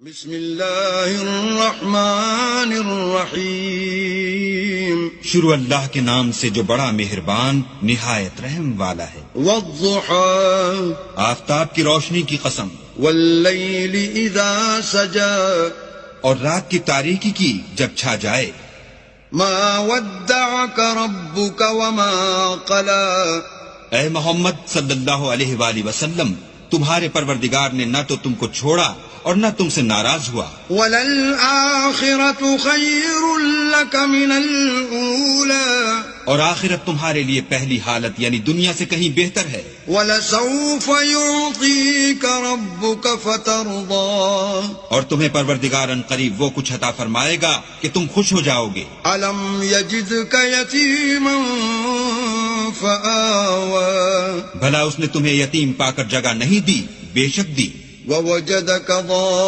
بسم اللہ الرحمن الرحیم، شروع اللہ کے نام سے جو بڑا مہربان نہایت رحم والا ہے۔ والضحى آفتاب کی روشنی کی قسم، واللیل اذا سجى اور رات کی تاریکی کی جب چھا جائے۔ ما ودعك ربك وما قلى، اے محمد صلی اللہ علیہ وآلہ وسلم، تمہارے پروردگار نے نہ تو تم کو چھوڑا اور نہ تم سے ناراض ہوا۔ وللآخرة خیر لك من الأولى، اور آخرت تمہارے لیے پہلی حالت یعنی دنیا سے کہیں بہتر ہے۔ ولسوف يعطيك ربك فترضى، اور تمہیں پروردگار ان قریب وہ کچھ عطا فرمائے گا کہ تم خوش ہو جاؤ گے۔ ألم يجدك يتيما فآوى، بھلا اس نے تمہیں یتیم پا کر جگہ نہیں دی؟ بے شک دی۔ ووجدك ضالا